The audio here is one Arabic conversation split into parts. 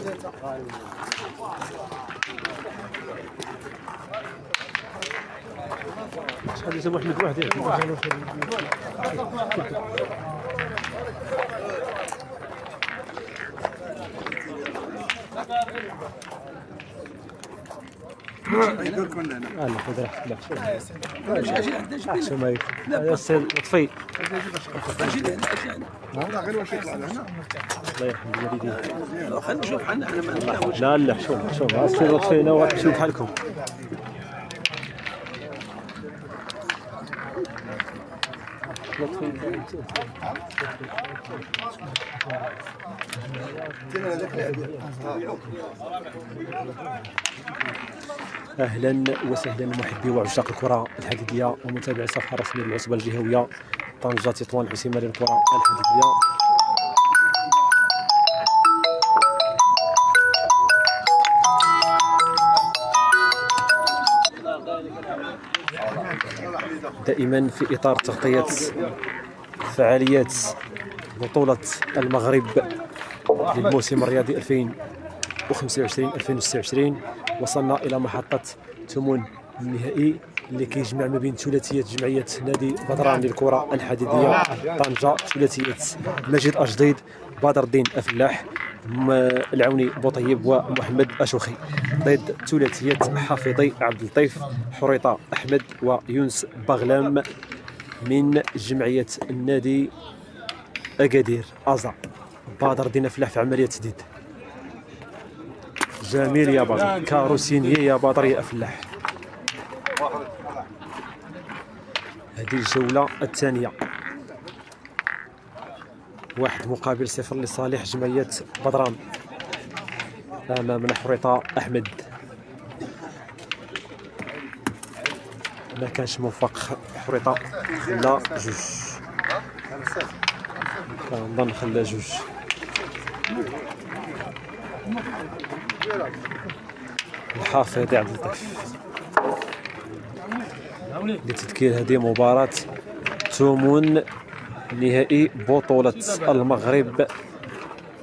شحال يسمح لك واحد لا خذ راحتك لا شو ما يا سي لطفي غير واش يطلع لهنا الله يرحم الوالدين. خلينا نشوف حنا لا لا شوف السي لطفي انا وغتمشيو بحالكم. اهلا وسهلا محبي وعشاق الكره الحديديه ومتابعي الصفحه الرسميه للعصبه الجهويه طنجه تطوان الحسيمه للكره الحديديه. دائما في اطار تغطيه فعاليات بطوله المغرب للموسم الرياضي 2025-2026 وصلنا الى محطه ثمن النهائي اللي كيجمع ما بين ثلاثيه جمعيه نادي بدران للكره الحديديه طنجه، ثلاثيه مجيد اجديد، بدر الدين افلاح، العوني بوطيب ومحمد اشوخي، ضد ثلاثيه حافظي عبد اللطيف حريطه احمد ويونس بغلام من جمعيه النادي اكادير ازا. بدر الدين افلاح في عمليه تسديد جميل يا بدر، كاروسينيه يا بدر يا افلاح. هذه الجوله الثانيه 1-0 لصالح جمعيه بدران امامنا حريطه احمد. ما كانش موفق حريطه، خلا جوج، كنظن خلا جوج. الحافظ عبد اللطيف لتذكير هذه مباراة ثمن نهائي بطولة المغرب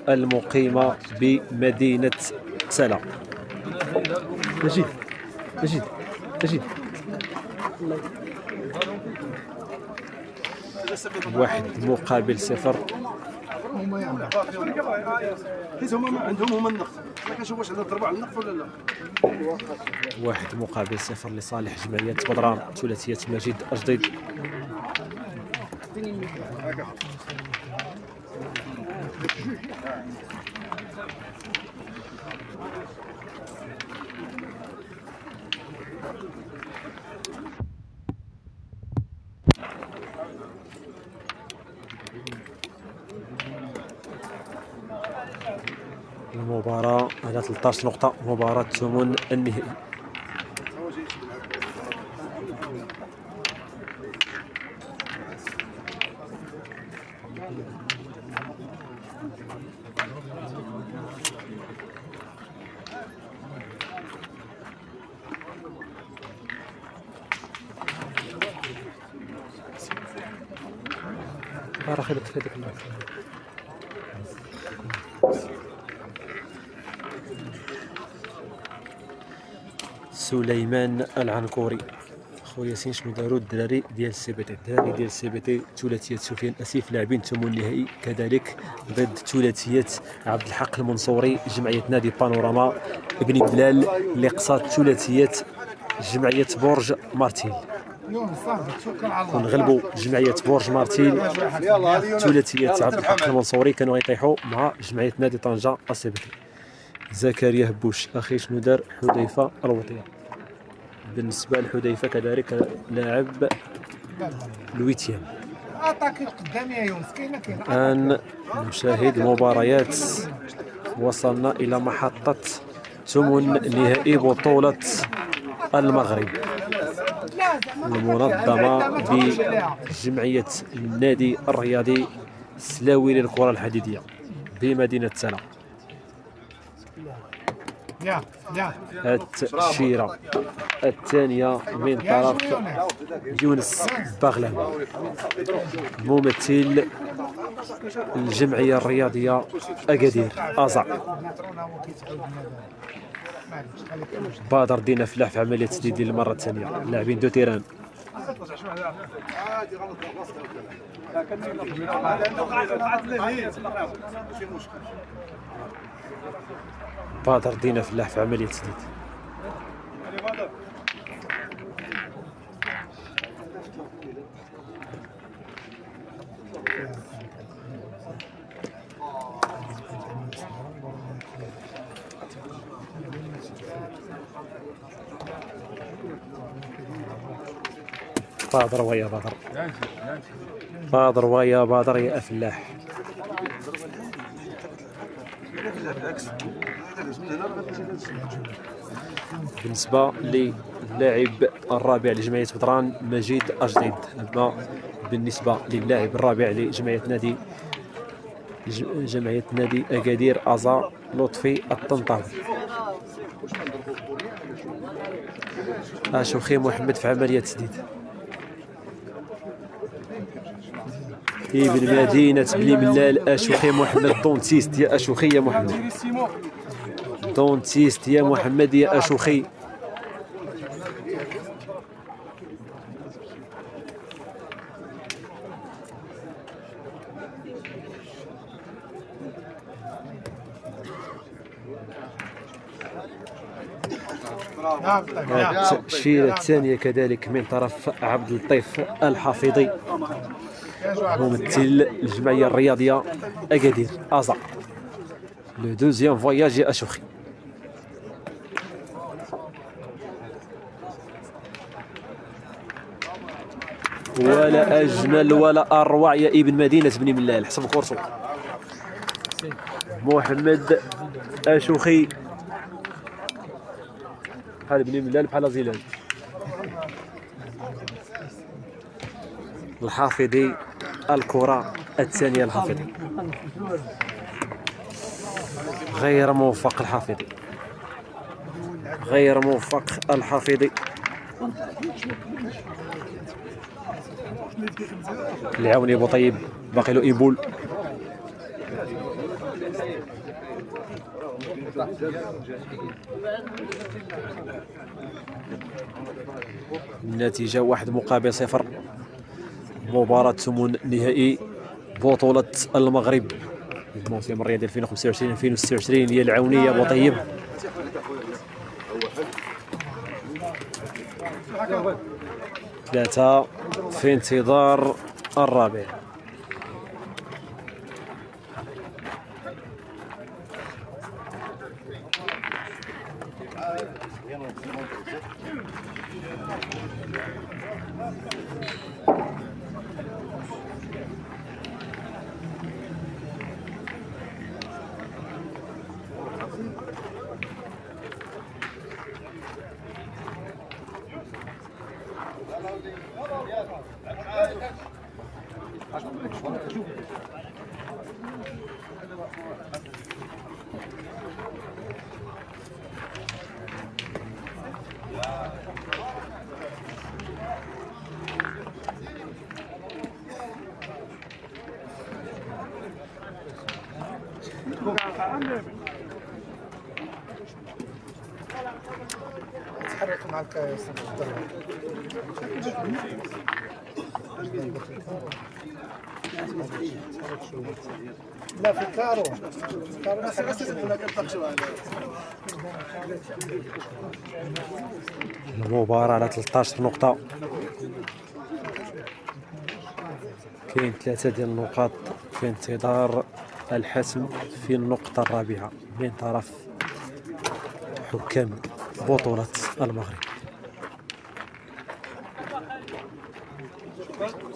المقيمة بمدينة سلا. مجيد 1-0. حيت هما عندهم هما النقص، ما كنشوف واش عندنا نضربوا على النقص ولا لا. 1-0 لصالح جمعية بدران، ثلاثية مجيد أجديد. المباراة على 13 نقطة، مباراة ثمن النهائي. بارك الله فيك. سليمان العنكوري، خويا ياسين شنو داروا الدراري ديال السي بي تي؟ الدراري ديال السي بي تي ثلاثيه سفيان اسيف لاعبين ثمن النهائي، كذلك ضد ثلاثيه عبد الحق المنصوري جمعيه نادي بانوراما ابن بلال اللي قصات ثلاثيه جمعيه برج مارتيل. ونغلبوا جمعيه برج مارتيل ثلاثيه عبد الحق المنصوري كانوا غيطيحوا مع جمعيه نادي طنجه السي بي تي. زكريا هبوش اخي شنو دار حذيفه الوطيه؟ بالنسبه لحذيفه كذلك لاعب الويتيام. الان نشاهد مباريات، وصلنا الى محطه ثمن نهائي بطوله المغرب المنظمه بجمعيه النادي الرياضي السلاوي للكره الحديديه بمدينه سلا. التأشيرة الثانية من طرف يونس بغلان ممثل الجمعية الرياضية أكادير أزا. بادر دينا فلاح في عملية تسديد للمرة الثانية. اللاعبين دو تيران بادر دينا فلاح في عملية تسديد. بادر ويا بادر، بادر ويا بادر يا فلاح. بالنسبة للاعب الرابع لجمعية بدران مجيد أجديد، أما بالنسبة للاعب الرابع لجمعية نادي أكادير أزا لطفي الطنطاوي. أشوخي محمد في عملية تسديد. ابن مدينة بني ملال أشوخي محمد دونتيست يا أشوخي يا محمد، دونتيست يا محمد يا أشوخي. التأشيرة الثانية كذلك من طرف عبد اللطيف الحافظي ممثل الجمعية الرياضية أكادير أزا. لو دوزيام فواياج يا أشوخي. ولا أجمل ولا أروع يا ابن مدينة بني ملال. حسب كورسو محمد أشوخي بحال بني ملال بحال زيلان. الحافظي الكرة الثانية الحافظي غير موفق. الحافظي غير موفق. الحافظي العوني بوطيب باقي له ايبول. النتيجة 1-0. مباراة ثمن نهائي بطولة المغرب الموسم الرياضي 2025-2026 هي العونية بوطيب. ثلاثة في انتظار الرابع. تحرك مع الكاس. لا في كارو المباراة على 13 نقطة. كاين 3 ديال النقاط في انتظار الحسم في النقطة الرابعة من طرف حكام بطولة المغرب.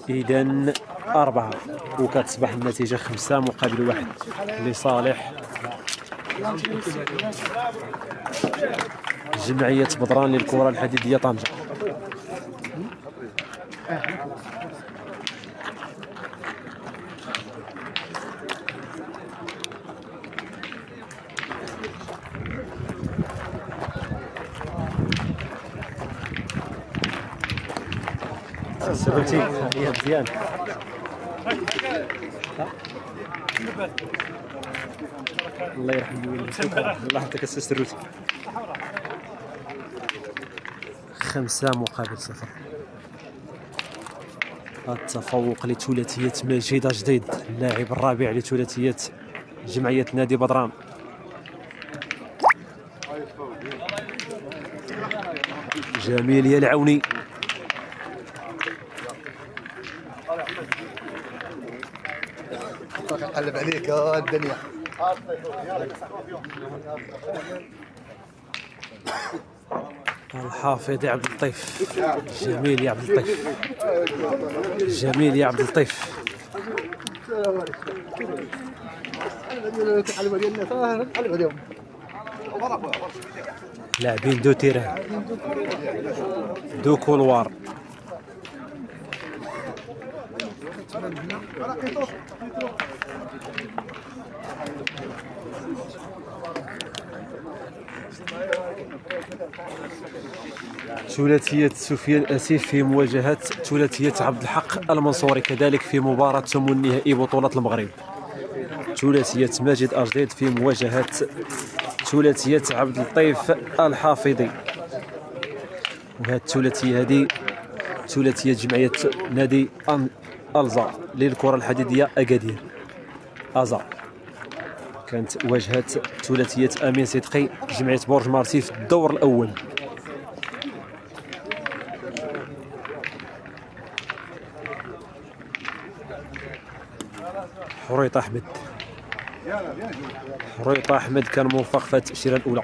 إذن 4 وكتصبح النتيجة 5 مقابل 1 لصالح جمعية بدران للكرة الحديدية طنجة. السروتي هي مزيان. الله يرحم والديك، الله يحفظك السي السروتي. 5-0. التفوق لثلاثية مجيد جديد، اللاعب الرابع لثلاثية جمعية نادي بدران. جميل يا العوني. قلب عليك الدنيا. الحافظ يا عبد اللطيف. جميل يا عبد اللطيف، جميل يا عبد اللطيف. لاعبين دو تيران، دو كولوار. ثلاثية سفيان اسيف في مواجهة ثلاثية عبد الحق المنصوري، كذلك في مباراة ثمن النهائي بطولة المغرب. ثلاثية ماجد أجديد في مواجهة ثلاثية عبد اللطيف الحافظي. وهذه الثلاثية هذه ثلاثية جمعية نادي ألزا للكرة الحديدية أكادير أزا. كانت واجهة ثلاثية أمين صدقي جمعية برج مارسي في الدور الأول. حريط أحمد، حريط أحمد كان موفق في التأشيرة الأولى.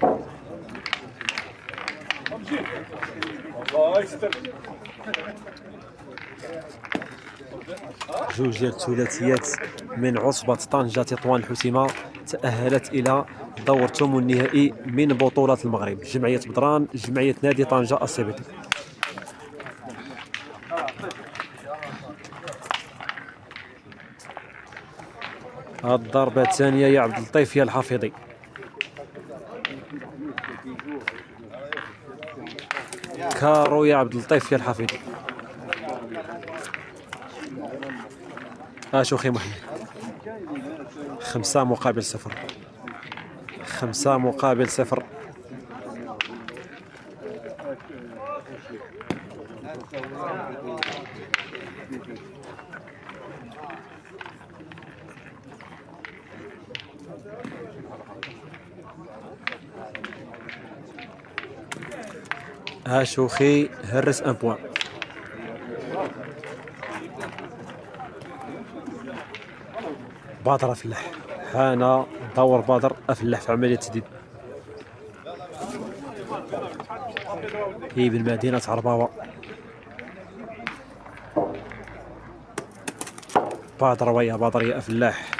جوج ديال الثلاثيات من عصبة طنجة تطوان الحسيمة تأهلت إلى دور ثمن النهائي من بطولة المغرب، جمعية بدران جمعية نادي طنجة السبيطي. الضربة الثانية يا عبد اللطيف يا الحافظي. كارو يا عبد اللطيف يا الحافظي. شوخي محمد. 5-0. 5-0. شوخي هرس 1 بوان. بدر فلاح، حان دور بدر فلاح في عملية التسديد. ابن مدينة عرباوة. بدر ويا بدر يا فلاح.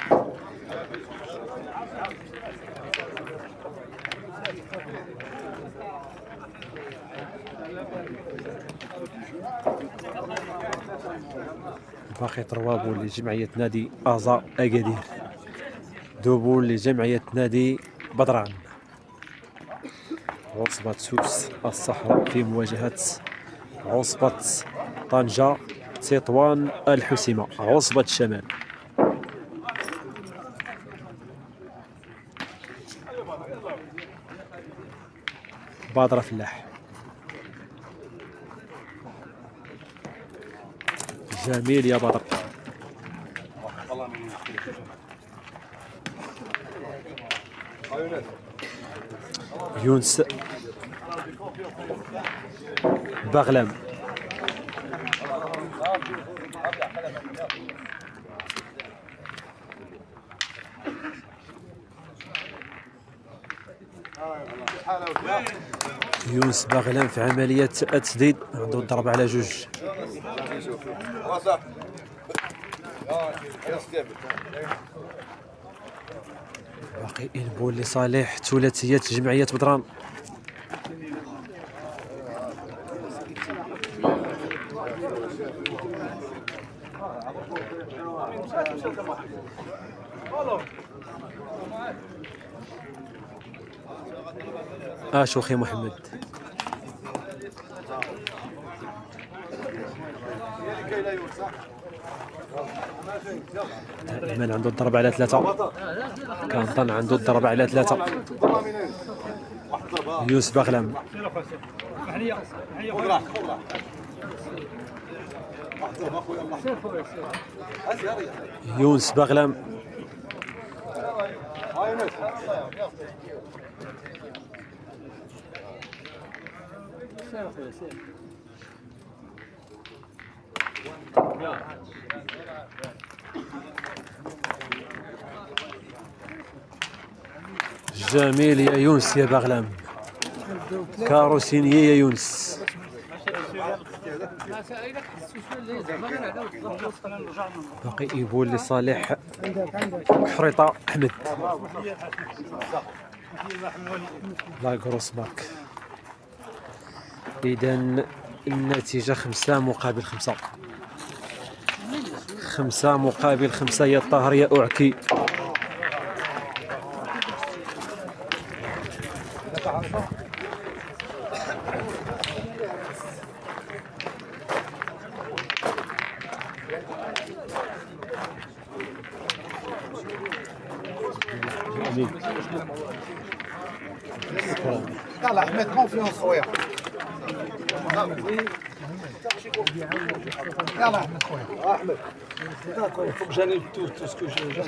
باقي 3 بول لجمعية نادي أزا أكادير، 2 بول لجمعية نادي بدران. عصبة سوس الصحراء في مواجهة عصبة طنجة تطوان الحسيمة، عصبة الشمال. بدر فلاح. جميل يا بدر. يونس بغلام. يونس بغلام في عملية التسديد، عنده الضربة على 2. باقي البول لصالح ثلاثية جمعية بدران. شوخي محمد. دائما عنده الضربة على 3. كنظن عنده الضربة على 3. يونس بغلام. يونس بغلام. جميل يا يونس يا بغلام. كاروسيني يا يونس. باقي يبول لصالح حريطة أحمد. لا كروس مارك. إذن النتيجة 5 مقابل 5. 5 مقابل 5 يا طاهر يا أعكي. يلا احمد كونفيونس خويا. يلا احمد خويا. احمد D'accord, il faut que j'annule tout ce que j'annule.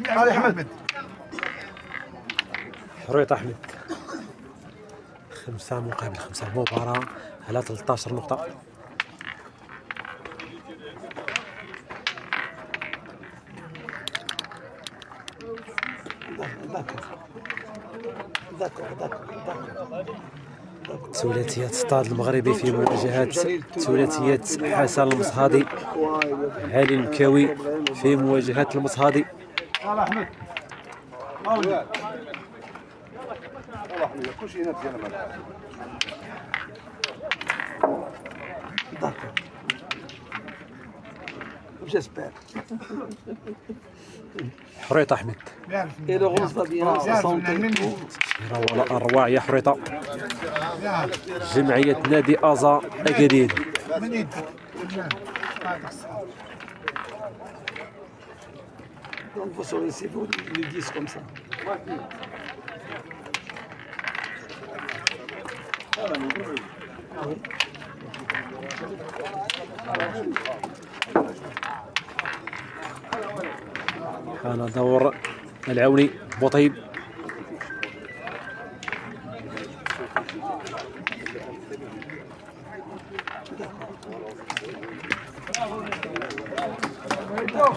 علي احمد. حريط أحمد. 5 مقابل 5. مباراة على 13 نقطة. ثلاثية ستاد المغربي في مواجهة ثلاثية حسن المصهادي. علي المكاوي في مواجهة المصهادي. يلا احمد. يلا احمد كلشي هنا ديالنا. D'accord. J'espère. حريط أحمد. Et le rose va bien. ولا أروع يا حريطة. جمعية نادي أزا أكادير. من يدك. Donc vous saurez si vous lui dites comme ça. كان دور العوني بوطيب.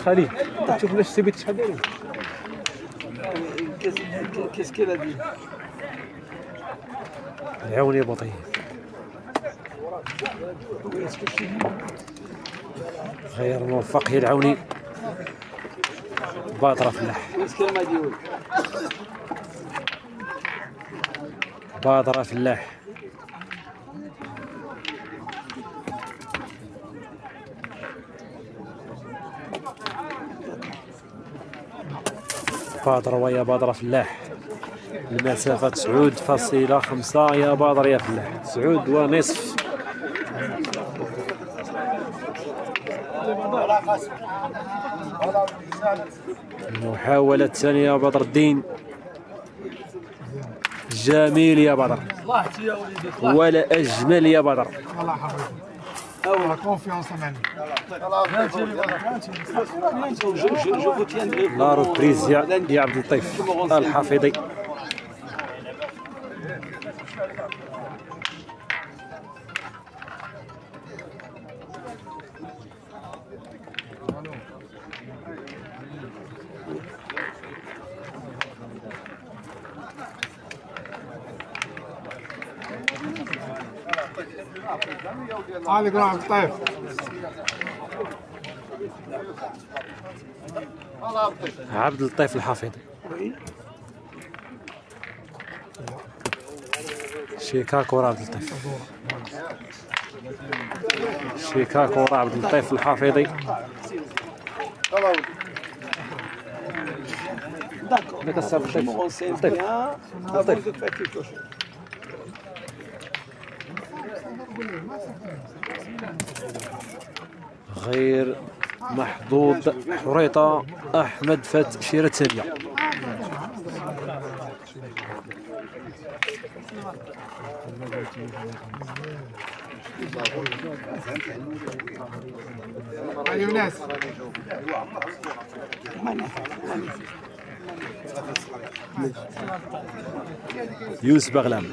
خليل شوف لاش تبي تحضر. Qu'est-ce qu'elle a dit? العوني بوطيب. غير موفق هي العوني. باطرة فلاح. Qu'est-ce qu'elle m'a dit? باطرة فلاح. باطرة ويا باطرة فلاح. المسافة 9.5 يا باطر يا فلاح. 9.5. المحاولة الثانية يا بدر الدين. جميل يا بدر. ولا أجمل يا بدر. والله حبيبي. والله كونفيونس معنا. لا روبريز يا عبد اللطيف الحافظي. عليك عبد اللطيف. عبد اللطيف الحافظي. شيكا كورة عبد اللطيف. شيكا كورة عبد اللطيف الحافظي. D'accord. Je me renseigne bien avant de faire quelque chose. غير محظوظ حريطة أحمد فات شيرة ثانية. يونس يونس بغلام.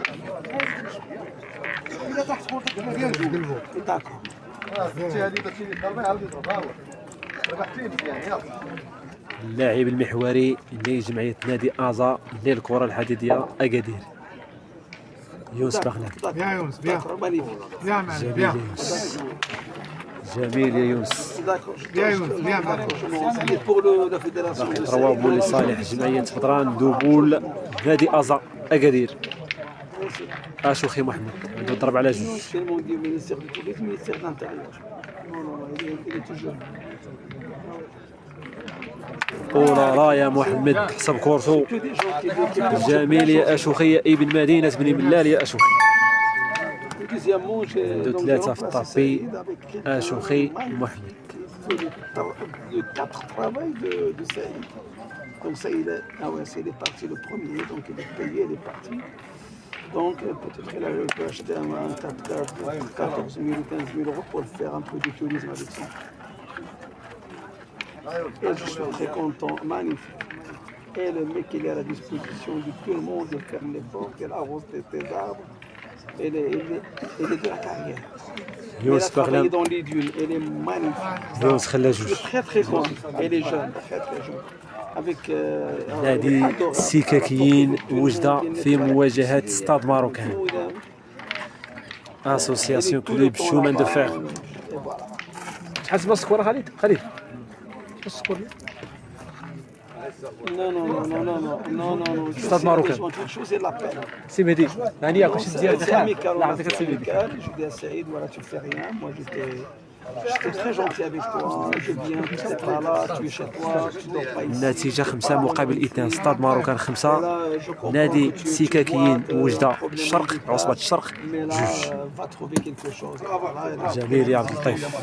اللاعب المحوري لجمعية نادي أزا للكرة الحديدية أكادير، يونس بغلام. يا يونس بيان بيان معنا جميل يا بيان يونس، جميل يا يونس. يا يونس بيان معنا. روابو لصالح جمعية بدران، دوبول نادي أزا أكادير. أشوخي محمد عنده ضرب على جوج. أولا لا يا محمد حسب كورسو. جميل يا أشوخي يا ابن مدينة بن ملال يا أشوخي. عنده ثلاثة في الطابي أشوخي محمد. Le 4 travail de Saïd. Donc Saïd, ah ouais, c'est il est parti le premier, donc il est payé, il est parti. Donc peut-être qu'il a pu acheter un 4x4 pour 14 000 ou 15 000 euros pour faire un peu de tourisme avec ça. Et je suis très content, magnifique. Et le mec il est à la disposition de tout le monde de faire l'effort, qu'il arrose tes arbres. Elle est de la carrière. Elle a travaillé dans les dunes, elle est magnifique. يونس خلى Je suis جوج. très très content. Elle est jeune, très très jeune. Avec نادي سيكاكيين وجدة في مواجهة ستاد ماروكان. اسوسياسيون كلوب شومان دو فير. شحال تبغى السكور خالد؟ خالد السكور Non, non, non, non, non, non, non, non, non. Stade marocain. Une chose est la peine. سي مهدي يعني ياك واش C'est ديال amical, الله on a يعطيك fait السي مهدي. amical. Je dis à Saïd, voilà, tu fais rien. Moi, j'étais très gentil avec toi. Je viens, tu n'es pas là, tu es chez toi, tu dors pas ici. النتيجة 5 مقابل 2. ستاد ماروكان 5. Là, je comprends نادي que tu سيكاكيين dois te وجدة problème الشرق médical, عصبة الشرق mais là, جوج. va trouver quelque chose. Ah, voilà, جميل يا عبد اللطيف.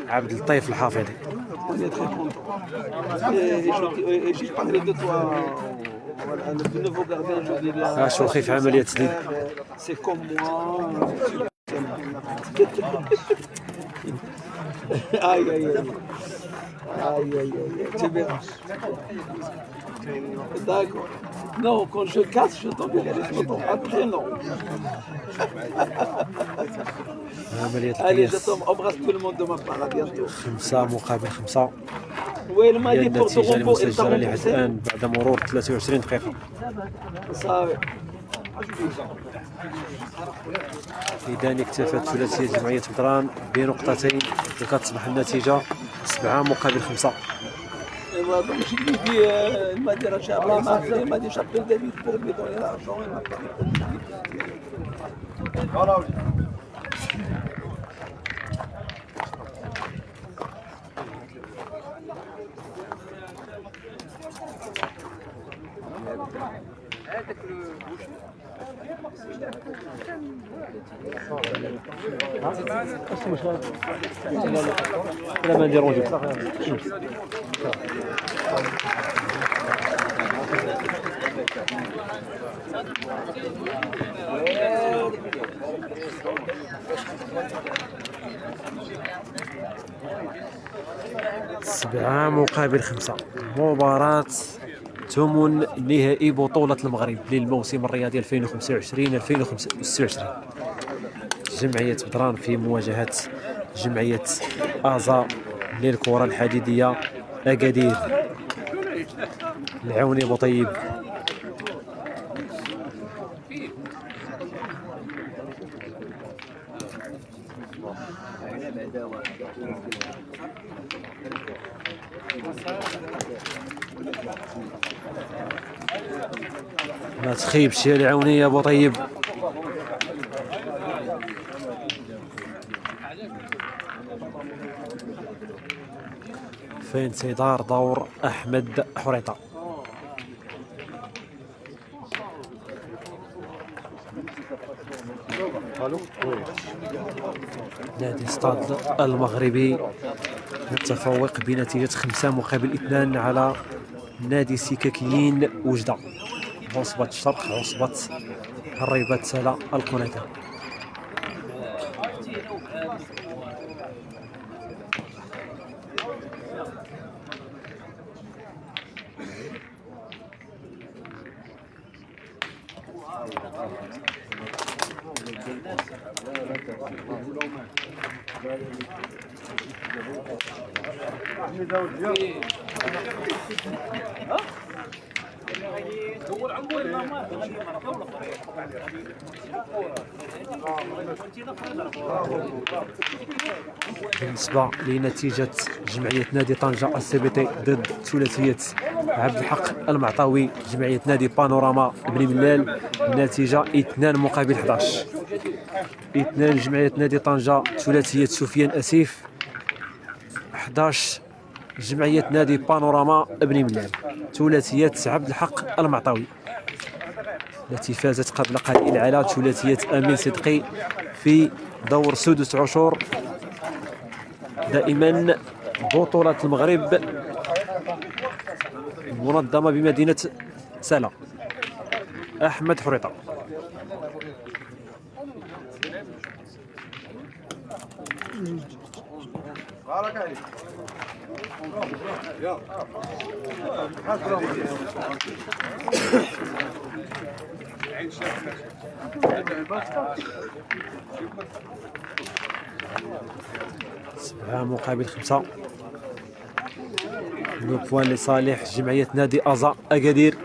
عبد اللطيف الحافظي. on est très content. Et j'ai parlé de toi. Voilà, le nouveau gardien, je dis là. شوخي في عملية تسديد. C'est comme moi. Aïe, aïe, aïe. Aïe, aïe, aïe. Tu verras. D'accord. Non, quand je casse, je t'enverrai les photos. Après, non. عملية Allez, je القياس t'embrasse tout le monde de ma part. À bientôt. 5 مقابل 5. Oui, il m'a هي dit pour te النتيجة rembourser. Il t'a المسجلة لحد remboursé. الآن بعد مرور 23 دقيقة. Ça, إذا اكتفت ثلاثية جمعية بدران بنقطتين وكتصبح النتيجة 7 مقابل 5. et voilà, donc je lui dis, il m'a dit, Rachel, il m'a appelé, il m'a dit, j'appelle David pour lui donner l'argent. Il m'a pas répondu. لا ما نديرونجي. سبعة مقابل 5. مباراة ثمن نهائي بطولة المغرب للموسم الرياضي 2025-2026. جمعية بدران في مواجهة جمعية أزا للكرة الحديدية أكادير. العوني بوطيب. ما تخيبش يا العوني يا بوطيب. في انتظار دور أحمد حريطة. نادي ستاد المغربي متفوق بنتيجة 5-2 على نادي سكاكيين وجدة، عصبة الشرق، عصبة الريبة سلا القنيطرة. بالنسبة لنتيجة جمعية نادي طنجة السي ضد ثلاثية عبد الحق المعطاوي جمعية نادي بانوراما بن ملال، النتيجة 2-11. 2 جمعية نادي طنجة ثلاثية سفيان أسيف، 11 جمعية نادي بانوراما بن ملال ثلاثية عبد الحق المعطاوي، التي فازت قبل قليل على ثلاثية أمين صدقي في دور سدس عشور دائما بطولة المغرب منظمة بمدينة سلا. أحمد حريطة. سبعة مقابل 5. لو بوان لصالح جمعية نادي أزا أكادير.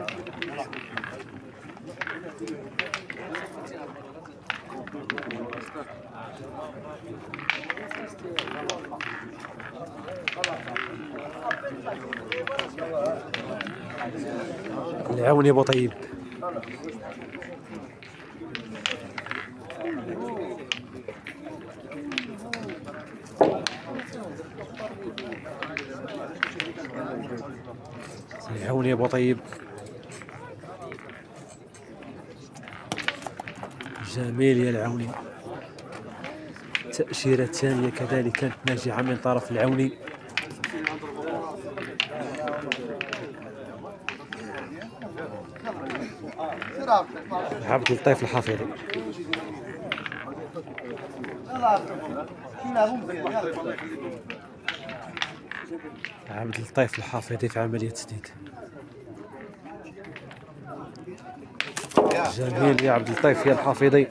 العوني بوطيب. العوني يا بوطيب. جميل يا العوني. التأشيرة الثانية كذلك كانت ناجحة من طرف العوني. عبد اللطيف الحفيظي. عبد اللطيف الحفيظي في عملية تسديد. جميل يا عبد اللطيف يا الحفيظي.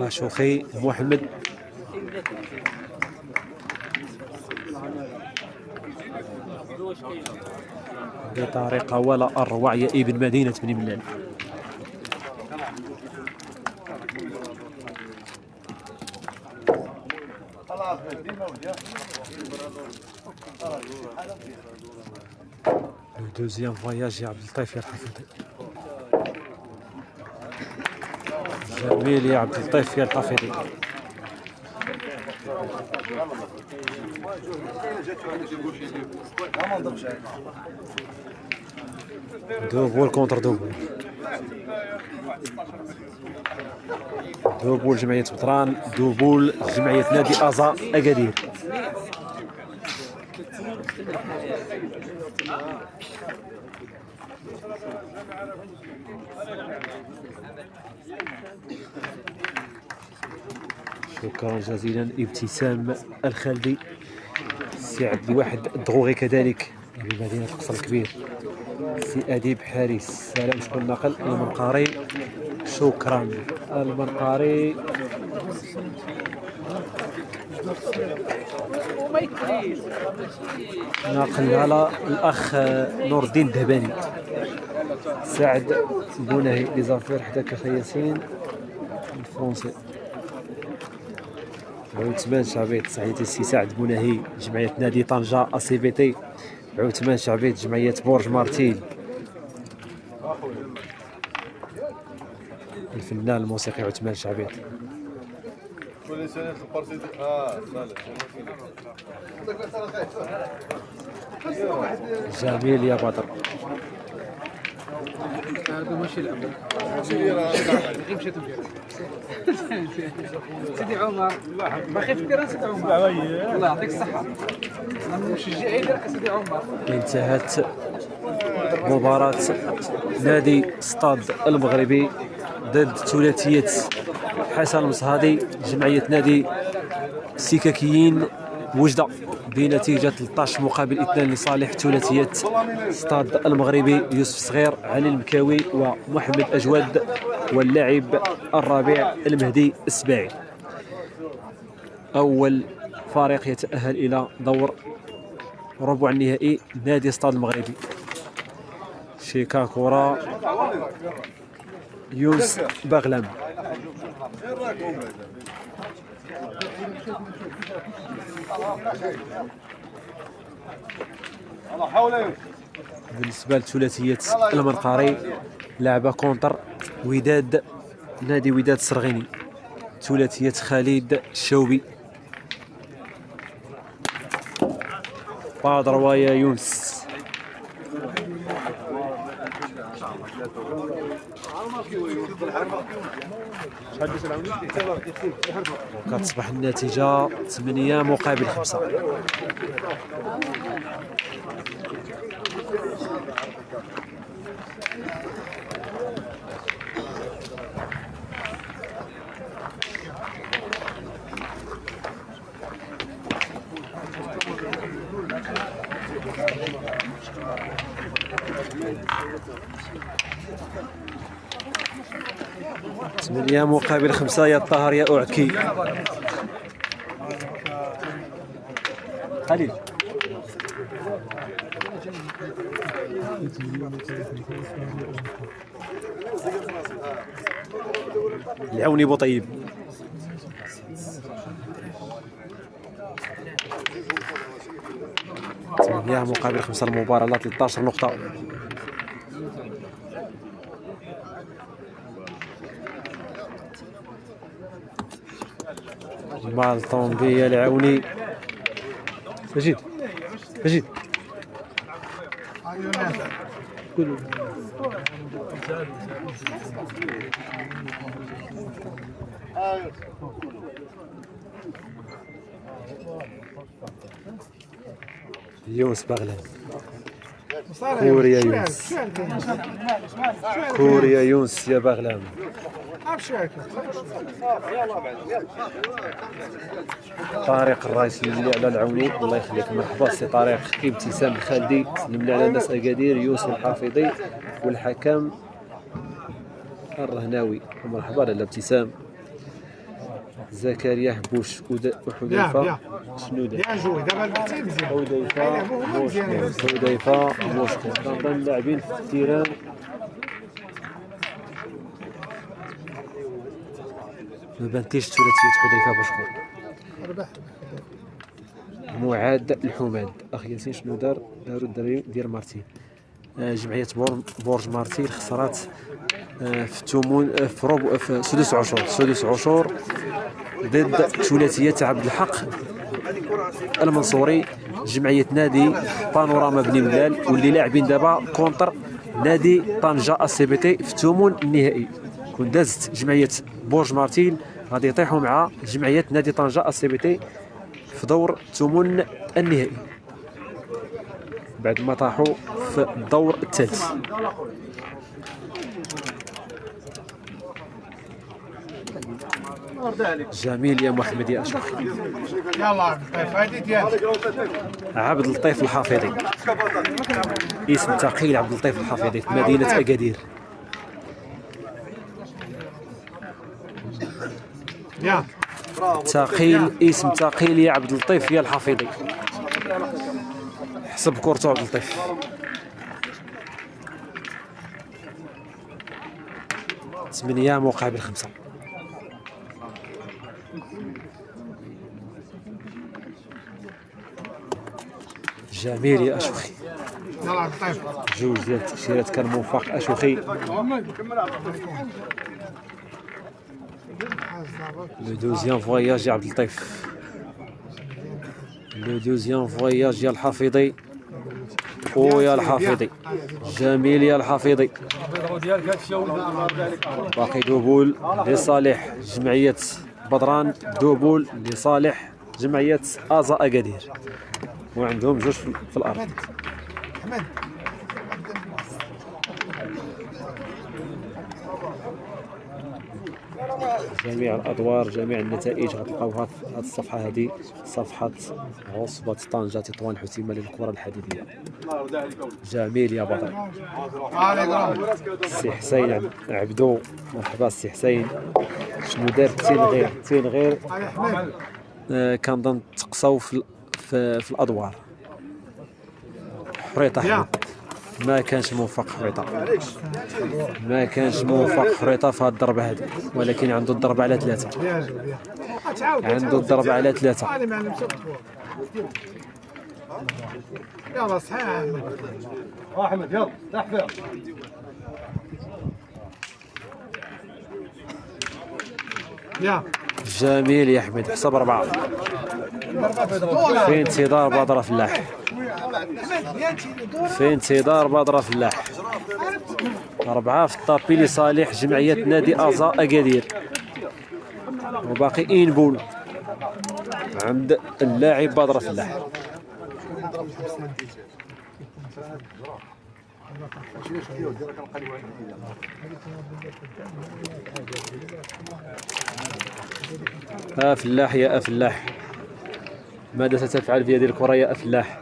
شوخي محمد. بطريقة ولا أروع يا ابن مدينة بن ملال. دوزيام فواياج يا عبد اللطيف يا الحفيظي. جميل يا عبد اللطيف يا الحفيظي. دوبول كونتر دوبول. دوبول جمعية بطران، دوبول جمعية نادي أزا أكادير. شكرا جزيلا ابتسام الخالدي. سي عبد الواحد الدغوغي كذلك بمدينة القصر الكبير. سي أديب حارس. سلام شكون نقل المنقاري. شكرا المنقاري. ناقل على الأخ نور الدين الدهباني. سعد بوناهي ليزافير حداك أخي ياسين الفرنسي. عثمان شعبيط. تحياتي السي سعد بوناهي جمعية نادي طنجة ACVT. عثمان شعبيط جمعية برج مارتيل. الفنان الموسيقي عثمان شعبيط. جميل يا بدر. هذا ماشي الأول. سيدي عمر ما خفت دير سيدي عمر الله يعطيك الصحة. أنا مشجع ديالك سيدي عمر. انتهت مباراة نادي ستاد المغربي ضد ثلاثية حسن المصهادي جمعية نادي السكاكيين وجدة بنتيجة 13 مقابل 2 لصالح ثلاثية ستاد المغربي يوسف صغير، علي المكاوي ومحمد أجود، واللاعب الرابع المهدي السباعي. أول فريق يتأهل إلى دور ربع النهائي نادي ستاد المغربي. شيكا كرة يونس بغلام. بالنسبة لثلاثية المنقاري لعبة كونتر وداد نادي وداد السرغيني، ثلاثية خالد الشوبي. بادروا يا يونس. وكتصبح النتيجة 8 مقابل 5. ثمانية مقابل 5 يا الطاهر يا أعكي. خليل العوني بوطيب. ثمانية مقابل 5 المباراة على 13 نقطة. مع الطومبية العوني. مجيد مجيد يونس بغلان. كوريا يونس. كوريا يونس يا بغلان. طارق الرئيسي اللي على العوني. الله يخليك مرحبا سي طارق. ابتسام الخالدي سلمنا على الناس اكادير. يوسف الحافظي والحكم الرهناوي. مرحبا لاله ابتسام. زكريا حبوش وحذيفه شنوده. حذيفه موشكو كنظن اللاعبين في التيران. ما بانتيش ثلاثيه حذيفه بشكون. معاد الحماد. اخ ياسين شنو داروا الدراري ديال مارتين. جمعيه بورج مارتين خسرات في الثمن في سدس عشور ضد ثلاثيه عبد الحق المنصوري جمعيه نادي بانوراما بني ملال، واللي لاعبين دابا كونتر نادي طنجه السي بي تي في الثمن النهائي. كون دازت جمعيه بورج مارتين غادي يطيحوا مع جمعيه نادي طنجه السي بي تي في دور الثمن النهائي بعد ما طاحوا في الدور الثالث. جميل يا محمد يا اشرف. يلا هادي ديالك. عبد اللطيف الحافظي. اسم ثقيل عبد اللطيف الحافظي في مدينه اكادير. يا ثقيل اسم ثقيل يا عبد اللطيف يا الحافظي. حسب كورته عبد اللطيف. ثمانية مقابل 5. جميل يا اشوخي. يلا طيب جوج ديال التأشيرات كان موفق اشوخي. لو دوزيام فواياج يا عبد اللطيف، لو دوزيام فواياج يا الحفيظي ويا الحفيظي. جميل يا الحفيظي. باقي دوبول لصالح جمعية بدران، دوبول لصالح جمعية ازا اكادير، وعندهم جوج في الارض. جميع الادوار جميع النتائج غتلقاوها في هذه الصفحه. هذه صفحه عصبه طنجه تطوان حسيمه للكره الحديديه. جميل يا بدر. سي حسين عبدو، مرحبا سي حسين. شنو دار تين غير كنظن تقصاو في الادوار. حريطه ما كانش موفق حريطه، ما كانش موفق حريطه في هذه الضربه هذه، ولكن عنده الضربه على 3. عنده الضربه على 3. يلا صحيح احمد يلا تحفظ. يا جميل يا احمد، حسب 4 في انتظار بدر فلاح، في انتظار بدر فلاح. 4 في الطابي لصالح جمعية نادي ازا اكادير، وباقي انبول عند اللاعب بدر فلاح. فلاح يا فلاح، ماذا ستفعل في هذه الكرة يا فلاح؟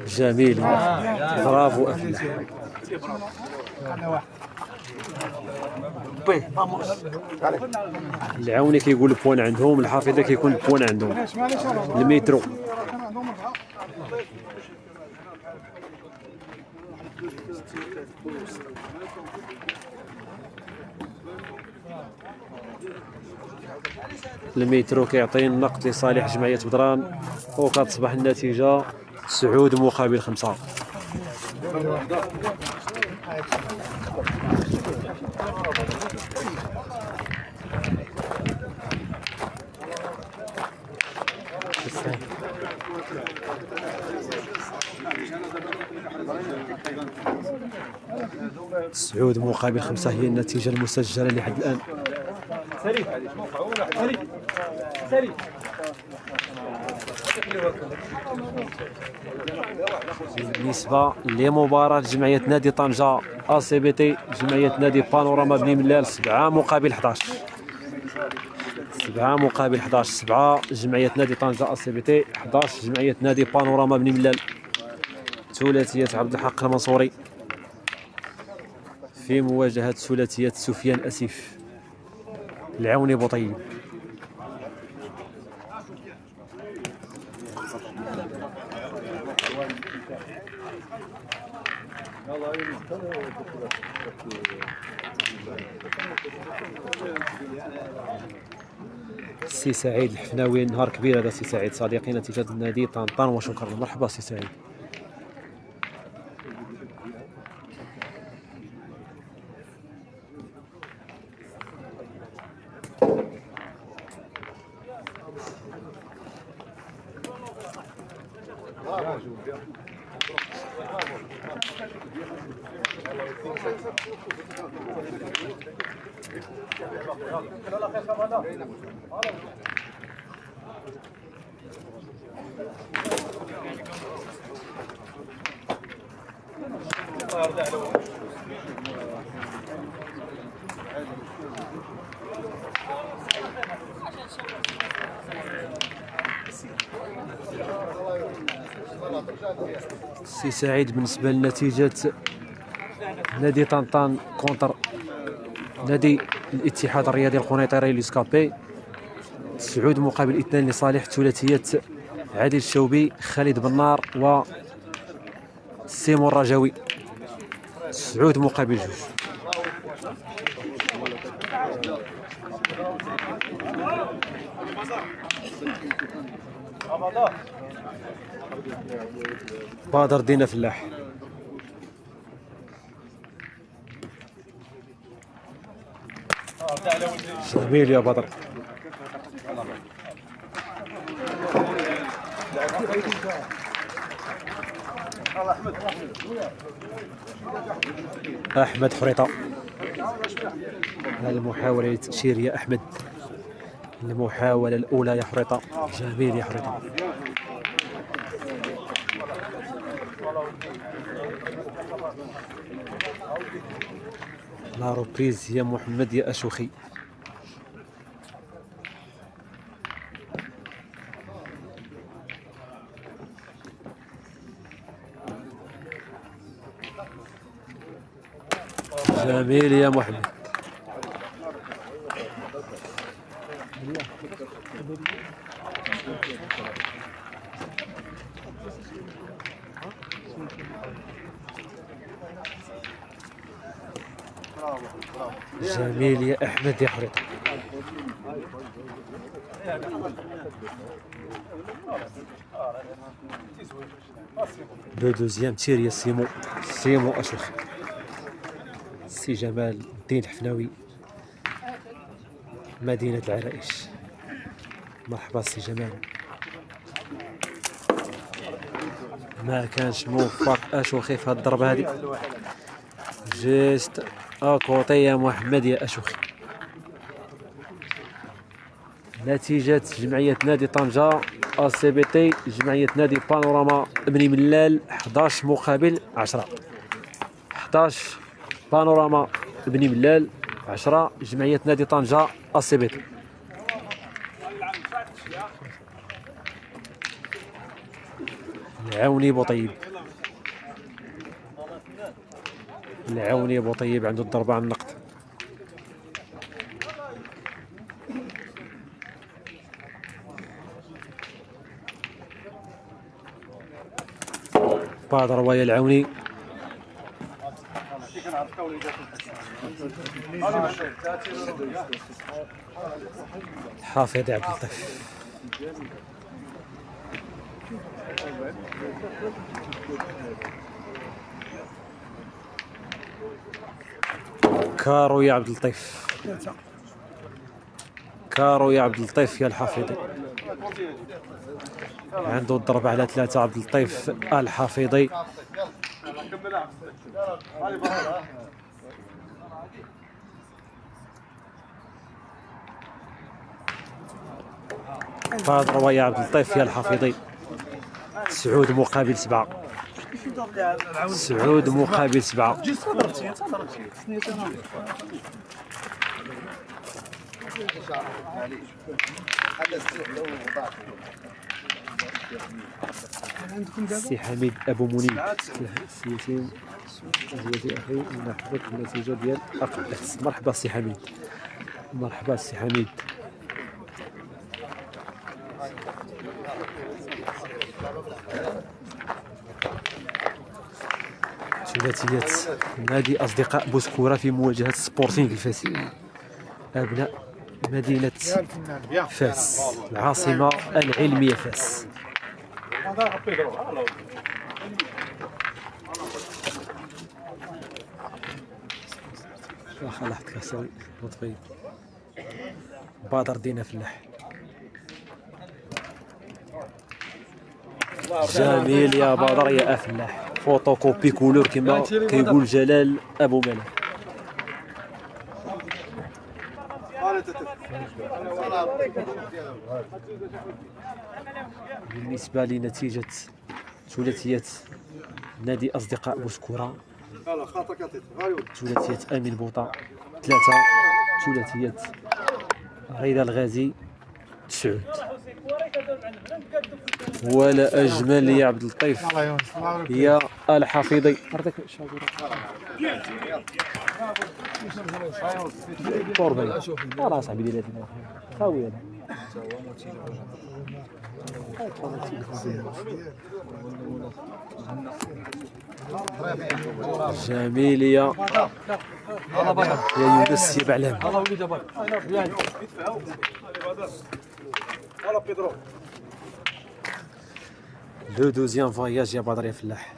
جميل، برافو أفلاح. العوني كيقول البوان عندهم، الحافظة كيكون البوان عندهم. المترو المترو كيعطي النقد لصالح جمعية بدران، وكتصبح النتيجة 9 مقابل 5. سعود مقابل 5 هي النتيجة المسجلة لحد الآن. بالنسبة لمباراة جمعية نادي طنجة ACBT جمعية نادي بانوراما بني ملال 7 مقابل 11. 7 مقابل 11. 7 جمعية نادي طنجة ACBT، 11 جمعية نادي بانوراما بني ملال. ثلاثية عبد الحق المنصوري في مواجهة ثلاثية سفيان أسيف العوني بوطيب. سي سعيد الحفناوي، نهار كبير هذا سي سعيد صديقي. نتيجة النادي طنطان وشكرا. مرحبا سي سعيد. سي سعيد، بالنسبة لنتيجة نادي طنطان كونتر نادي الاتحاد الرياضي القنيطري لسكابي 9 مقابل 2 لصالح ثلاثية عادل الشوبي، خالد بنار و سيمو الرجاوي. 9 مقابل 2. بدر دينا فلاح جميل يا بدر. احمد حريطه، المحاولة للتأشير يا احمد، المحاولة الاولى يا حريطه. جميل يا حريطه. لا روبريز يا محمد يا اشوخي. جميل يا محمد. جميل يا احمد يا حريطه. لو دوزيام تير يا سيمو اشوخ. سي جمال الدين الحفناوي، مدينة العرائش. مرحبا سي جمال. ما كانش موفق اشوخي في هاد الضربة هادي. جيست اكوطي يا محمد يا اشوخي. نتيجة جمعية نادي طنجة سي بي تي جمعية نادي بانوراما بني ملال 11 مقابل 10. 11 بانوراما بني ملال 10 جمعية نادي طنجة سي بي تي. العوني بوطيب، العوني بوطيب عنده الضربة على النقد. بادر ويا العوني. حافظ عبد اللطيف. كارو يا عبد اللطيف، كارو يا عبد اللطيف يا الحافظي. عنده الضربة على 3 عبد اللطيف الحافظي. بادر ويا عبد اللطيف يا الحافظي. 9 مقابل 7. 9 مقابل 7. سي حميد ابو منيب. سي ياسين زوجي اخي نحفظك النتيجه ديال اقدس. مرحبا سي حميد. مرحبا سي حميد. ثلاثية نادي أصدقاء بوسكورة في مواجهة سبورتينغ الفاسي، أبناء مدينة فاس العاصمة العلمية فاس. واخا لاحظت كاسوي لطفي. بادر دينا فلاح. جميل يا بدر يا افلاح. فوتوكوبي كولور كما كيقول جلال ابو مالك. بالنسبه لنتيجه ثلاثيه نادي اصدقاء بوسكوره، ثلاثيه امين بوطه 3، ثلاثيه رضا الغازي 9. ولا اجمل يا عبد اللطيف يا الحفيظي. راه صاحبي ديال هذه خاوي هذا. جميل يا يونس يا بعلام. لو دوزيام فواياج يا بدر يا فلاح.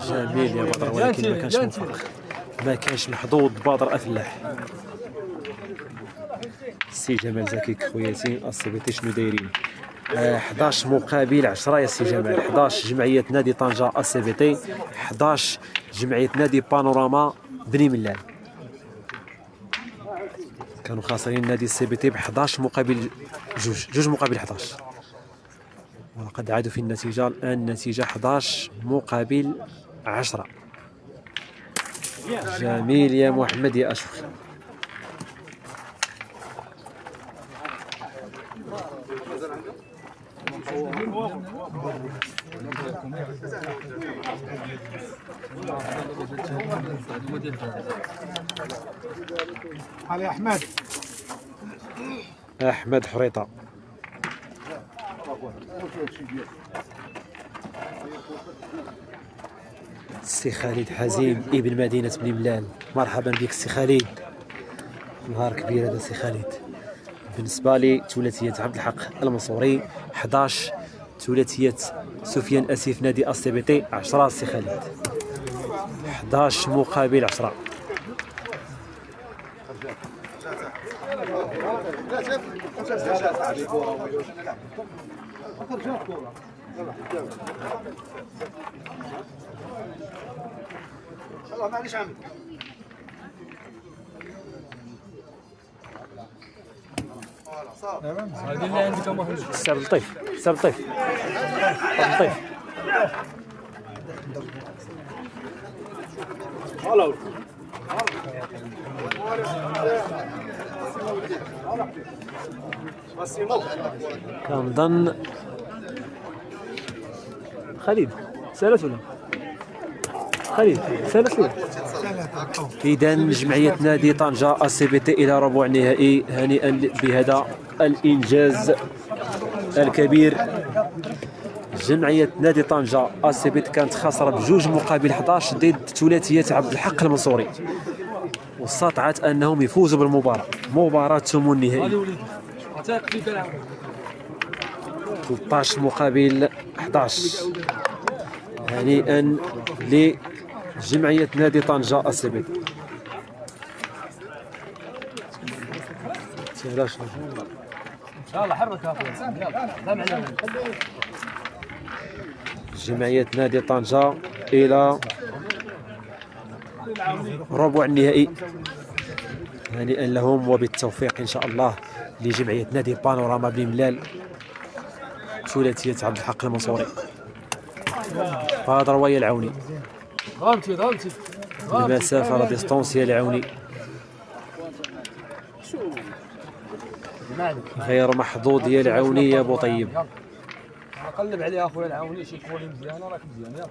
جميل يا بدر، ولكن ما كانش موفق، ما كانش محظوظ بدر افلاح. سي جمال زكي خوياتي السي شنو دايرين؟ 11 مقابل 10 يا سي جمال. 11 جمعيه نادي طنجه السي بي تي، 11 جمعيه نادي بانوراما بني ملال. كانوا خاسرين نادي السي بي تي ب 11 مقابل جوج مقابل 11، وقد عادوا في النتيجه. الان النتيجه 11 مقابل 10. جميل يا محمد يا اشوخي. علي احمد احمد حريطه. السي خالد حزين ابن مدينه بني ملال، مرحبا بك السي خالد، نهار كبير هذا سي خالد. بالنسبه لي ثلاثيه عبد الحق المنصوري 11، ثلاثيه سفيان اسيف نادي السي بي تي 10 سي خالد. 11 مقابل 10. معليش عمي سي عبد اللطيف، سي عبد اللطيف، عبد اللطيف. كنظن خالد سالت ولا خالد سالت لي. إذا جمعية نادي طنجة السي بي تي إلى ربع النهائي، هنيئا بهذا الإنجاز الكبير. جمعية نادي طنجة السي بي تي كانت خاسرة بجوج مقابل 11 ضد ثلاثية عبد الحق المنصوري، واستطاعت أنهم يفوزوا بالمباراة، مباراة ثمن النهائي 13 مقابل 11. هنيئا لجمعية نادي طنجة السي بي تي. يلا حرك يا اخوي، يلا لا معنا. جمعية نادي طنجة إلى ربع النهائي، هنيئا لهم وبالتوفيق إن شاء الله لجمعية نادي بانوراما بني ملال ثلاثية عبد الحق المنصوري. هذا رواية العوني، غامتي المسافة لا ديستونس يا العوني غير محظوظ يا العوني يا بوطيب. قلب عليه اخويا العوني شي كولي مزيان راك مزيان.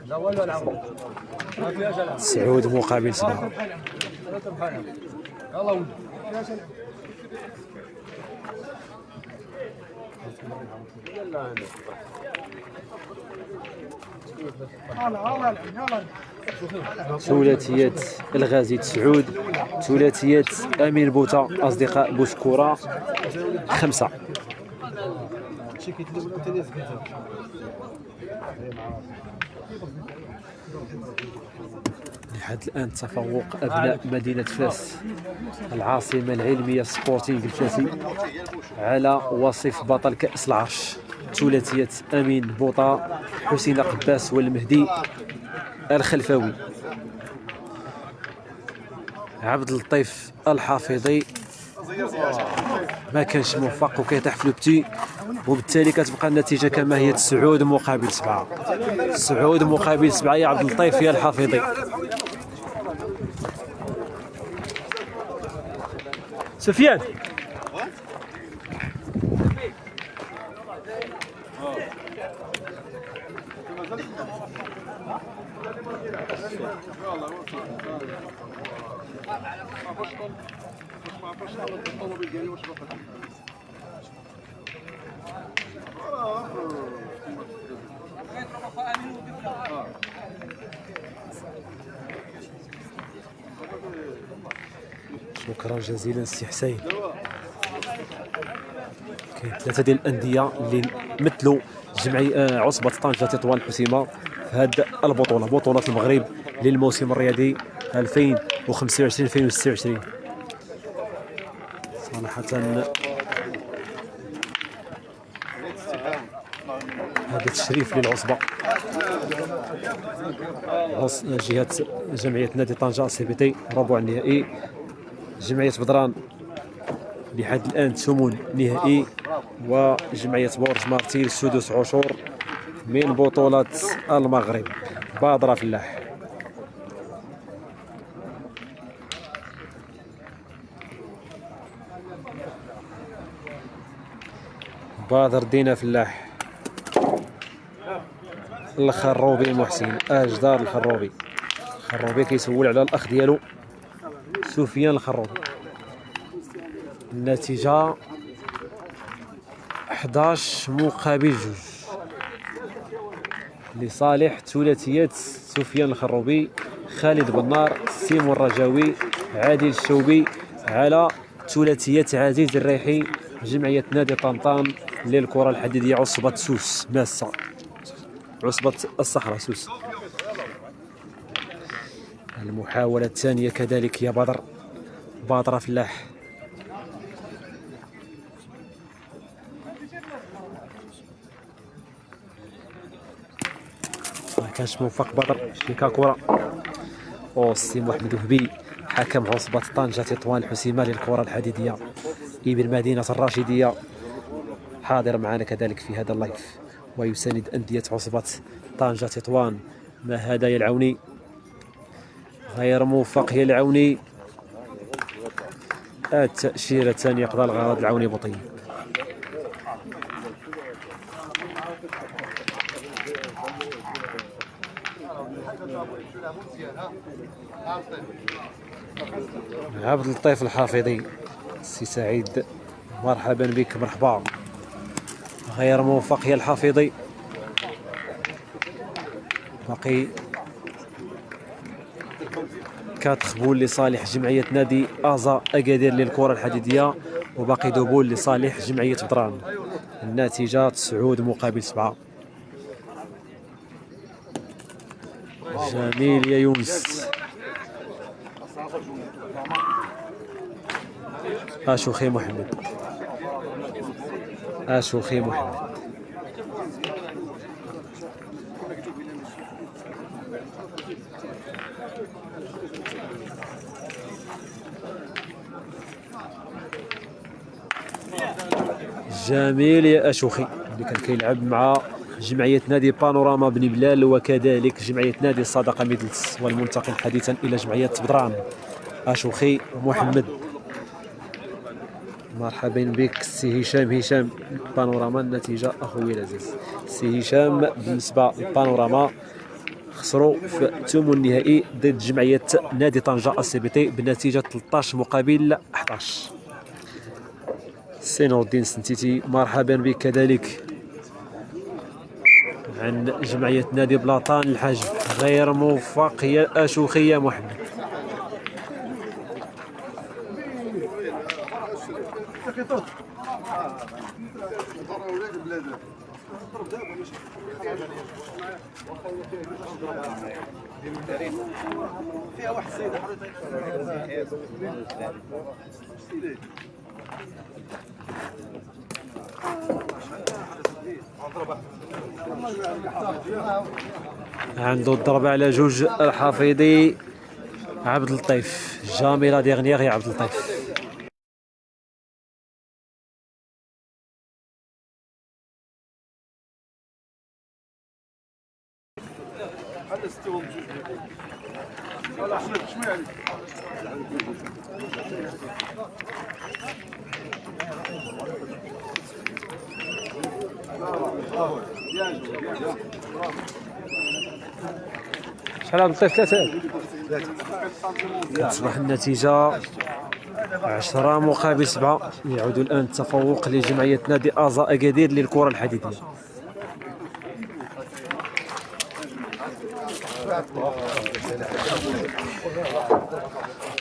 لا والو العوني ما فيهاش العوني. سعود مقابل 7. يلا ولد ثلاثية الغازي سعود، ثلاثية أمين بوتا أصدقاء بوشكورة 5. لحد الآن تفوق أبناء مدينة فاس العاصمة العلمية سبورتينغ الفاسي على وصيف بطل كأس العرش، ثلاثية أمين بوطا حسين قباس والمهدي الخلفاوي. عبد اللطيف الحافظي ما كانش موفق وكيطيح في لوبتي، وبالتالي كتبقى النتيجه كما هي 9 مقابل 7. 9 مقابل 7 يا عبد اللطيف يا الحافظي. سفيان شكرا جزيلا سي حسين. كاين ثلاثه ديال الانديه اللي مثلوا جمعيه عصبه طنجه تطوان الحسيمه في هذه البطوله، بطوله المغرب للموسم الرياضي 2025 2026. صراحه هذا التشريف للعصبه، جهه جمعيه نادي طنجه سي بي تي ربع النهائي، جمعيه بدران لحد الان ثمن نهائي، وجمعيه بورج مارتيل سدس عشور من بطوله المغرب. بادره فلاح بادر دينا فلاح الخروبي محسن اجدار الخروبي كيسول على الاخ ديالو سفيان الخروبي. النتيجه 11 مقابل 2 لصالح ثلاثيات سفيان الخروبي، خالد بنار، سيمون الرجاوي، عادل الشوبي، على ثلاثيات عزيز الريحي جمعيه نادي طنطان للكره الحديديه عصبه سوس ماسه، عصبه الصحراء سوس. المحاوله الثانيه كذلك يا بدر، بادره فلاح ما كانش موفق بدر في كاكورا. السي محمد وهبي حكم عصبة طنجة تطوان الحسيمة للكرة الحديدية ابن مدينة الراشدية حاضر معنا كذلك في هذا اللايف، ويساند أندية عصبة طنجة تطوان. ما هذا يا العوني؟ غير موفق يا العوني. التأشيرة الثانية قضى الغرض العوني بطيب. عبد اللطيف الحافظي، سي سعيد مرحبا بك مرحبا. غير موفق يا الحافظي. باقي 4 بول لصالح جمعية نادي ازا اكادير للكرة الحديدية، وباقي 2 بول لصالح جمعية بدران. النتيجة 9 مقابل 7. جميل يا يونس. اشوخي محمد، اشوخي محمد. جميل يا اشوخي اللي كان كيلعب مع جمعية نادي بانوراما بن بلال، وكذلك جمعية نادي الصدقة ميدلس، والمنتقل حديثا إلى جمعية بدران. أشوخي محمد مرحبا بك. سي هشام بانوراما. النتيجة أخوي العزيز سي هشام بالنسبة لبانوراما خسروا في ثمن النهائي ضد جمعية نادي طنجة السي بي تي بنتيجة 13 مقابل 11. سي نور الدين سنتيتي مرحبا بك كذلك. عن جمعية نادي بلاطان الحجم غير موفق يا أشوخي يا محمد. عنده الضربة على 2 الحفيظي عبد اللطيف. جاميلة ديغنيغ يا عبد اللطيف. شحال عبد اللطيف؟ 3. تصبح النتيجة 10 مقابل 7. يعود الآن التفوق لجمعية نادي ازا اكادير للكرة الحديدية.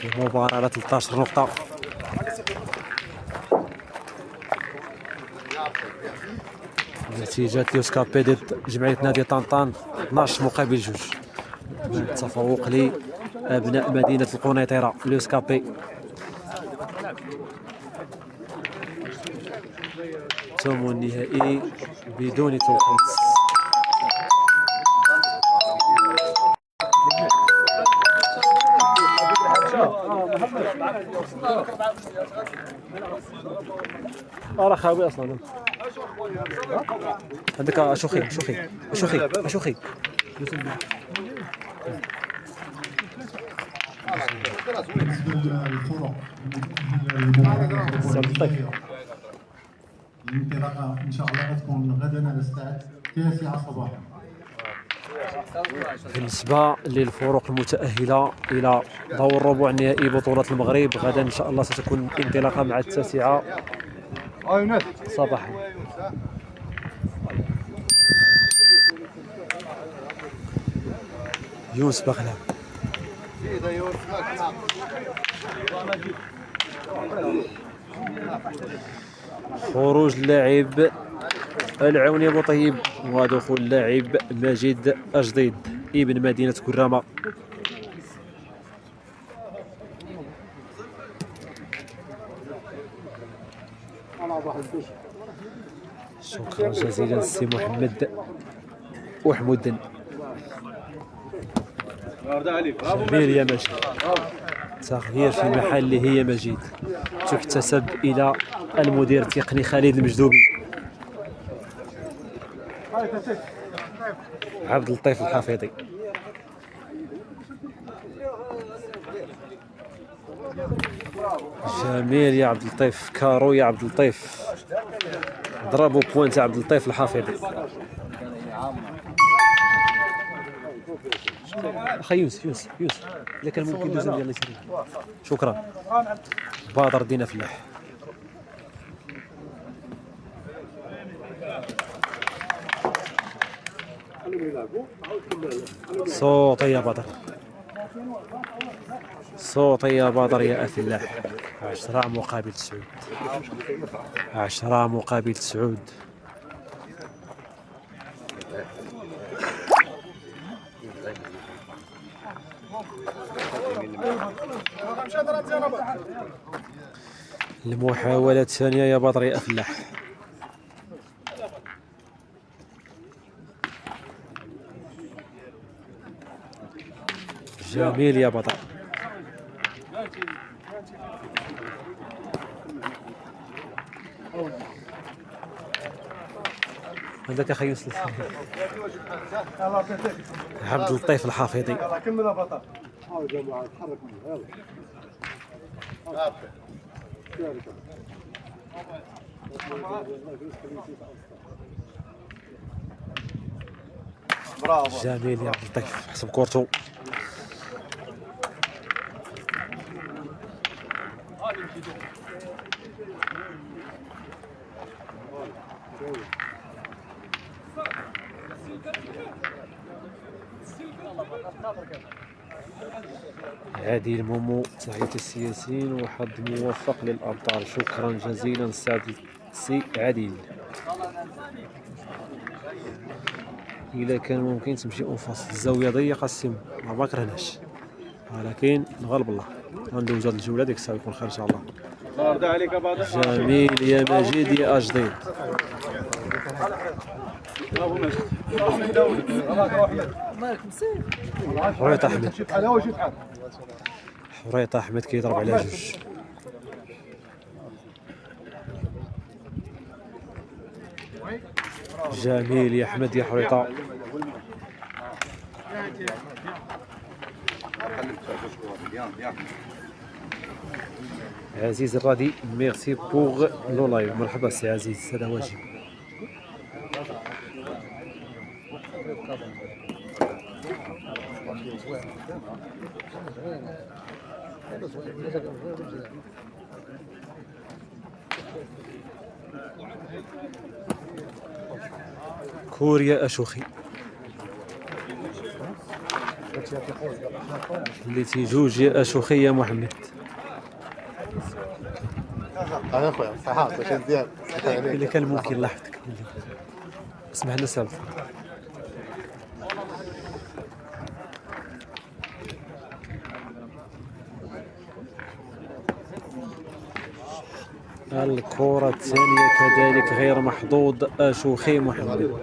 المباراة على 13 نقطة. نتيجة ليوسكابي ضد جمعية نادي طنطان 12 مقابل 2. التفوق لأبناء مدينة القنيطرة. ليوسكابي ثمن النهائي بدون توقيت. راه خاوي اصلا. عندك اشوخي اشوخي اشوخي اشوخي. الانطلاقه ان شاء الله غتكون غدا على الساعه 9 صباحا. بالنسبة للفرق المتأهلة إلى دور ربع النهائي بطولة المغرب، غدا إن شاء الله ستكون انطلاقة مع 9 صباحا. يونس بغلام. خروج اللاعب العوني ابو طيب ودخول اللاعب مجيد اجديد ابن مدينه كرامه. شكرا جزيلا سي محمد وحمود. جميل يا مجيد. تغيير في محله يا مجيد تحتسب الى المدير التقني خالد المجذوبي. عبد اللطيف الحفيظي. جميل يا عبد اللطيف. كارو يا عبد اللطيف. ضربوا بوينت عبد اللطيف الحفيظي. اخي يونس اذا كان ممكن دوز ديال اليسار. شكرا. بادر دينا فلاح. صوتي يا بدر. صوتي يا بدر يا أفلاح. 10 مقابل 9. 10 مقابل 9. المحاولة الثانية يا بدر يا أفلاح. جميل يا بطل. عندك اخي يوسف. عبد اللطيف الحافظي. كمل يا بطل. جميل يا عبد اللطيف. حسب كورتو. عادل مومو. تحية السياسيين وحظ موفق للأبطال. شكرا جزيلا سعد سي عادل. إلا كان ممكن تمشي أنفاس الزاوية ضيقة السم ما كرهناش، ولكن نغلب الله غندوز هاد الجولة ديك الساعة يكون خير إن شاء الله. جميل يا مجيد يا أجديد. حريط أحمد. حريط أحمد كيضرب على جوج. جميل يا أحمد يا حريطة. عزيز الرادي ميرسي بوغ لو لايف. مرحبا سي عزيز هذا واجب. كوريا أشوخي اللي تيجوج يا أشوخي يا محمد. انا خويا صحه واش مزيان إلا كان ممكن لاحظتك اسمح لنا سالفة. الكرة الثانية كذلك غير محظوظ شوخي محمد.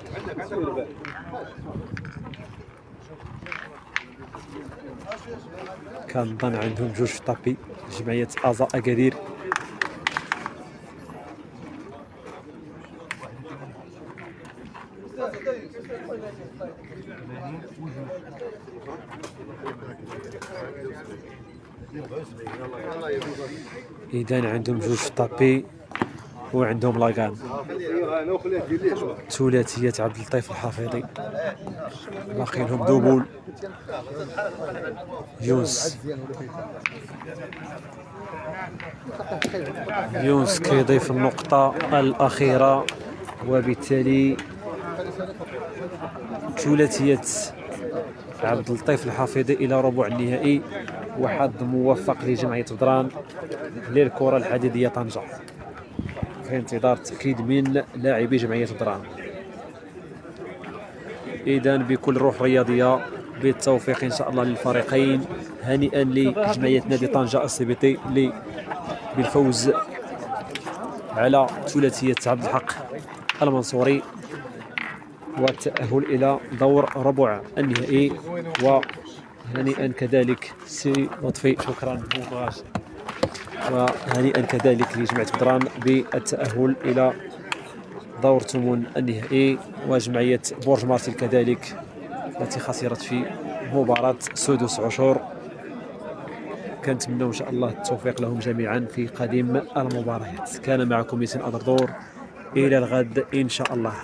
كنظن عندهم جوج في طابي جمعية أزا أكادير. إذا عندهم جوج في طابي وعندهم لاكان. ثلاثية عبد اللطيف الحفيظي باقي لهم دوبول. يونس كيضيف النقطة الأخيرة، وبالتالي ثلاثية عبد اللطيف الحفيظي إلى ربع النهائي، وحظ موفق لجمعية بدران للكرة الحديدية طنجة في انتظار تأكيد من لاعبي جمعية بدران. إذن بكل روح رياضية بالتوفيق إن شاء الله للفريقين. هنيئا لجمعية نادي طنجة السي بالفوز على ثلاثية عبد الحق المنصوري والتأهل إلى دور ربع النهائي. وهنيئا كذلك سي لطفي، شكرا وهنيئا كذلك لجمعية بدران بالتأهل إلى دور ثمن النهائي، وجمعية برج مارسيل كذلك التي خسرت في مباراة سدس عاشور. كنتمنى إن شاء الله التوفيق لهم جميعا في قادم المباريات. كان معكم ياسين أدردور، إلى الغد إن شاء الله.